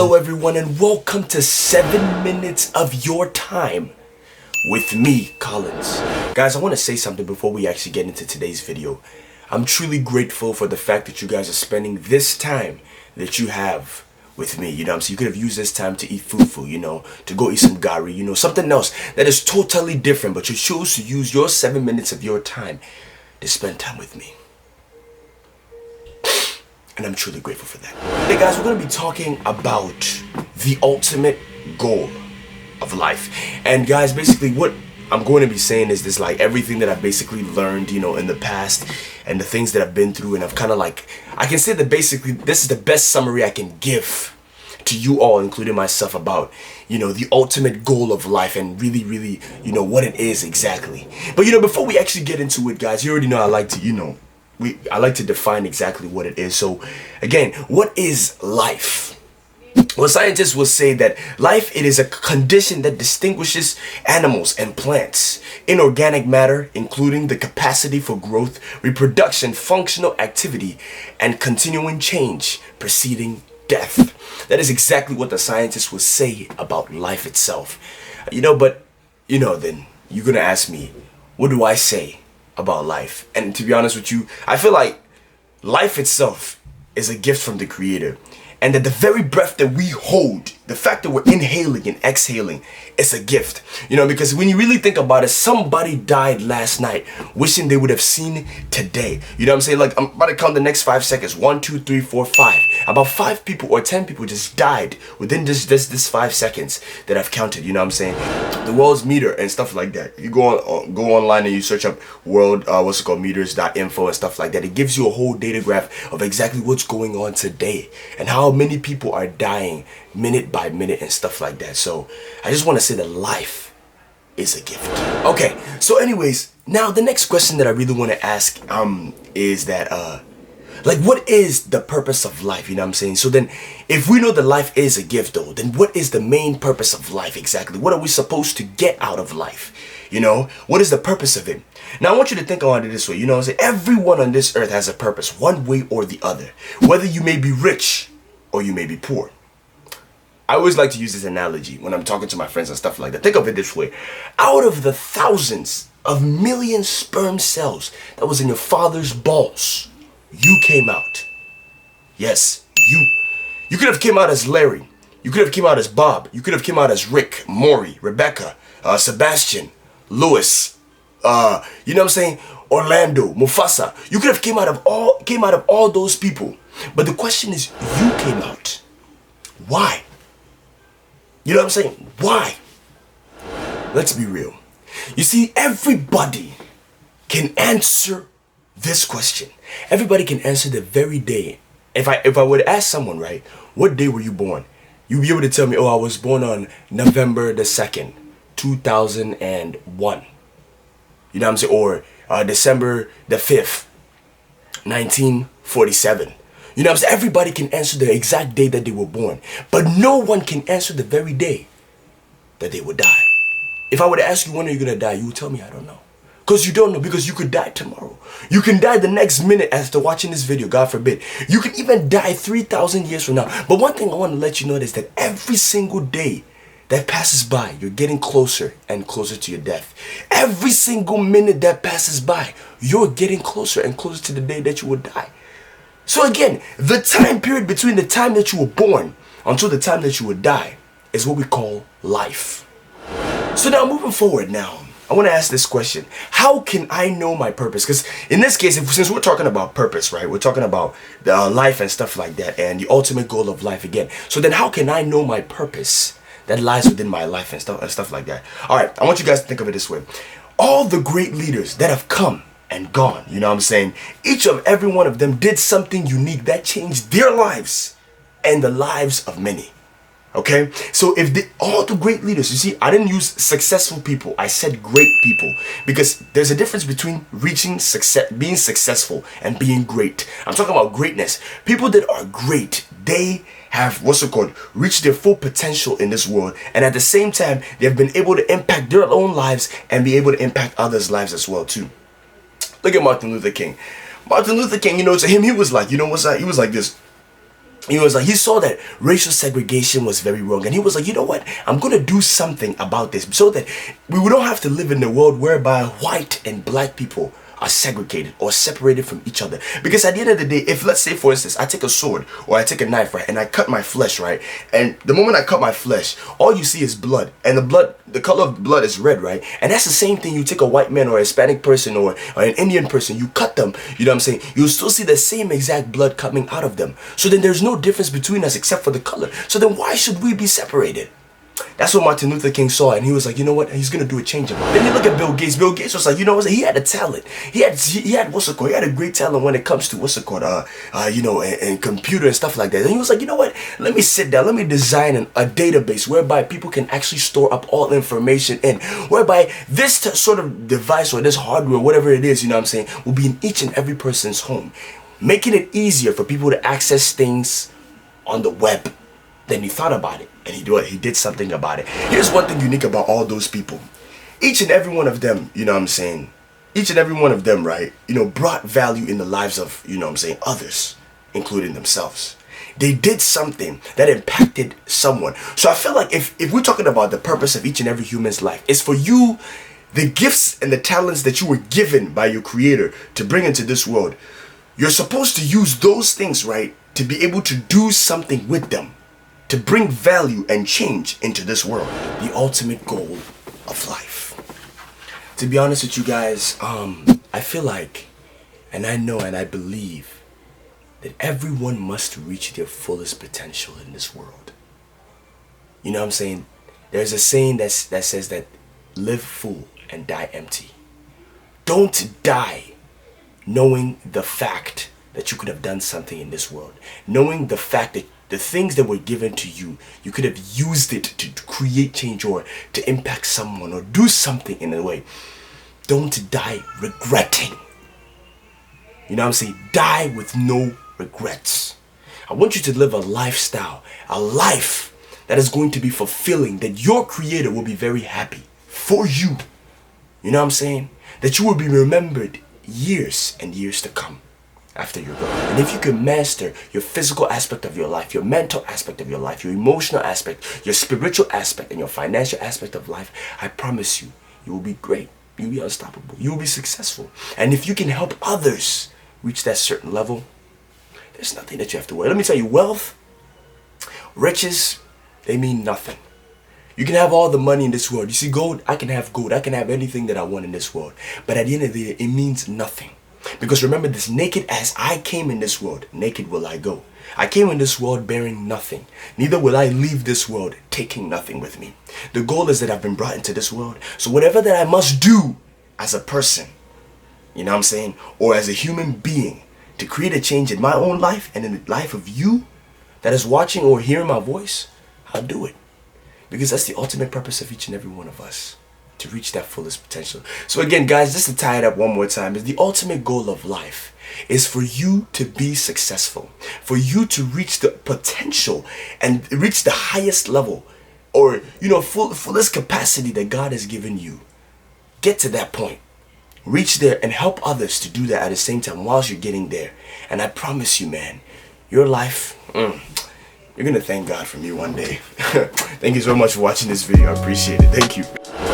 Hello everyone and welcome to 7 minutes of your time with me, Collins. Guys, I want to say something before we actually get into today's video. I'm truly grateful for the fact that you guys are spending this time that you have with me, you know what I'm saying? You could have used this time to eat fufu, you know, to go eat some gari, you know, something else that is totally different, but you chose to use your 7 minutes of your time to spend time with me. And I'm truly grateful for that. Hey guys, we're going to be talking about the ultimate goal of life. And guys, basically what I'm going to be saying is this, like everything that I've basically learned, you know, in the past and the things that I've been through, and I've kind of like, I can say that basically this is the best summary I can give to you all, including myself, about, you know, the ultimate goal of life and really, you know, what it is exactly. But, you know, before we actually get into it, guys, you already know I like to, you know, I like to define exactly what it is. So again, what is life? Well, scientists will say that life, it is a condition that distinguishes animals and plants, inorganic matter, including the capacity for growth, reproduction, functional activity, and continuing change preceding death. That is exactly what the scientists will say about life itself. You know, but, you know, then you're going to ask me, what do I say about life? And to be honest with you, I feel like life itself is a gift from the Creator, and that the very breath that we hold, the fact that we're inhaling and exhaling, is a gift. You know, because when you really think about it, somebody died last night wishing they would have seen today. You know what I'm saying? Like, I'm about to count the next 5 seconds. 1, 2, 3, 4, 5. About 5 people or 10 people just died within this 5 seconds that I've counted. You know what I'm saying? The world's meter and stuff like that. You go online and you search up world meters.info and stuff like that. It gives you a whole data graph of exactly what's going on today and how many people are dying minute by minute and stuff like that. So I just want to say that life is a gift. Okay, so anyways, now the next question that I really want to ask is that like, what is the purpose of life? You know what I'm saying? So then, if we know that life is a gift though, then what is the main purpose of life exactly? What are we supposed to get out of life? You know, what is the purpose of it? Now I want you to think about it this way. You know what I'm saying? Everyone on this earth has a purpose, one way or the other. Whether you may be rich or you may be poor. I always like to use this analogy when I'm talking to my friends and stuff like that. Think of it this way. Out of the thousands of million sperm cells that was in your father's balls, you came out. Yes, you. You could have came out as Larry. You could have came out as Bob. You could have came out as Rick, Maury, Rebecca, Sebastian, Lewis, you know what I'm saying? Orlando, Mufasa. You could have came out of all those people. But the question is, you came out. Why? You know what I'm saying? Why? Let's be real. You see, everybody can answer this question. Everybody can answer the very day. If I were to ask someone, right, what day were you born? You'd be able to tell me, oh, I was born on November the 2nd, 2001. You know what I'm saying? Or December the 5th, 1947. You know what I'm saying? Everybody can answer the exact day that they were born, but no one can answer the very day that they would die. If I were to ask you when are you going to die, you would tell me I don't know. Because you don't know, because you could die tomorrow. You can die the next minute after watching this video, God forbid. You can even die 3,000 years from now. But one thing I want to let you know is that every single day that passes by, you're getting closer and closer to your death. Every single minute that passes by, you're getting closer and closer to the day that you will die. So again, the time period between the time that you were born until the time that you would die is what we call life. So now moving forward now, I want to ask this question. How can I know my purpose? Because in this case, since we're talking about purpose, right? We're talking about life and stuff like that and the ultimate goal of life again. So then how can I know my purpose that lies within my life and stuff like that? All right, I want you guys to think of it this way. All the great leaders that have come and gone, you know what I'm saying? Each of every one of them did something unique that changed their lives and the lives of many. Okay, so if all the great leaders, you see, I didn't use successful people, I said great people, because there's a difference between reaching success, being successful, and being great. I'm talking about greatness. People that are great, they have reached their full potential in this world, and at the same time they have been able to impact their own lives and be able to impact others' lives as well too. Look at Martin Luther King. Martin Luther King, you know, to him, he was like, you know what's that? He was like this. He was like, he saw that racial segregation was very wrong, and he was like, you know what, I'm gonna do something about this so that we don't have to live in a world whereby white and black people are segregated or separated from each other. Because at the end of the day, if, let's say for instance, I take a sword or I take a knife, right, and I cut my flesh, right, and the moment I cut my flesh, all you see is blood, and the color of the blood is red, right, and that's the same thing. You take a white man or a Hispanic person or an Indian person, you cut them, you know what I'm saying, you'll still see the same exact blood coming out of them. So then there's no difference between us except for the color. So then why should we be separated? That's what Martin Luther King saw, and he was like, you know what, he's gonna do a change about it. Then you look at Bill Gates. Bill Gates was like, you know what, he had a talent. He had what's it called? He had a great talent when it comes to what's it called, and computer and stuff like that. And he was like, you know what, let me sit down, let me design a database whereby people can actually store up all information in, whereby this sort of device or this hardware, whatever it is, you know what I'm saying, will be in each and every person's home, making it easier for people to access things on the web. Then he thought about it, and he did something about it. Here's one thing unique about all those people. Each and every one of them, you know what I'm saying, each and every one of them, right, you know, brought value in the lives of, you know what I'm saying, others, including themselves. They did something that impacted someone. So I feel like if we're talking about the purpose of each and every human's life, it's for you, the gifts and the talents that you were given by your creator to bring into this world, you're supposed to use those things, right, to be able to do something with them, to bring value and change into this world. The ultimate goal of life. To be honest with you guys, I feel like, and I know and I believe that everyone must reach their fullest potential in this world. You know what I'm saying? There's a saying that says that live full and die empty. Don't die knowing the fact that you could have done something in this world. Knowing the fact that the things that were given to you, you could have used it to create change or to impact someone or do something in a way. Don't die regretting. You know what I'm saying? Die with no regrets. I want you to live a lifestyle, a life that is going to be fulfilling, that your creator will be very happy for you. You know what I'm saying? That you will be remembered years and years to come after you're gone. And if you can master your physical aspect of your life, your mental aspect of your life, your emotional aspect, your spiritual aspect, and your financial aspect of life, I promise you, you will be great. You'll be unstoppable. You will be successful. And if you can help others reach that certain level, there's nothing that you have to worry. Let me tell you, wealth, riches, they mean nothing. You can have all the money in this world. You see, gold, I can have gold. I can have anything that I want in this world. But at the end of the day, it means nothing. Because remember this, naked as I came in this world, naked will I go. I came in this world bearing nothing. Neither will I leave this world taking nothing with me. The goal is that I've been brought into this world. So whatever that I must do as a person, you know what I'm saying, or as a human being, to create a change in my own life and in the life of you that is watching or hearing my voice, I'll do it. Because that's the ultimate purpose of each and every one of us, to reach that fullest potential. So again, guys, just to tie it up one more time, is the ultimate goal of life is for you to be successful, for you to reach the potential and reach the highest level, or, you know, fullest capacity that God has given you. Get to that point, reach there, and help others to do that at the same time whilst you're getting there. And I promise you, man, your life, you're gonna thank God for me one day. Thank you so much for watching this video. I appreciate it. Thank you.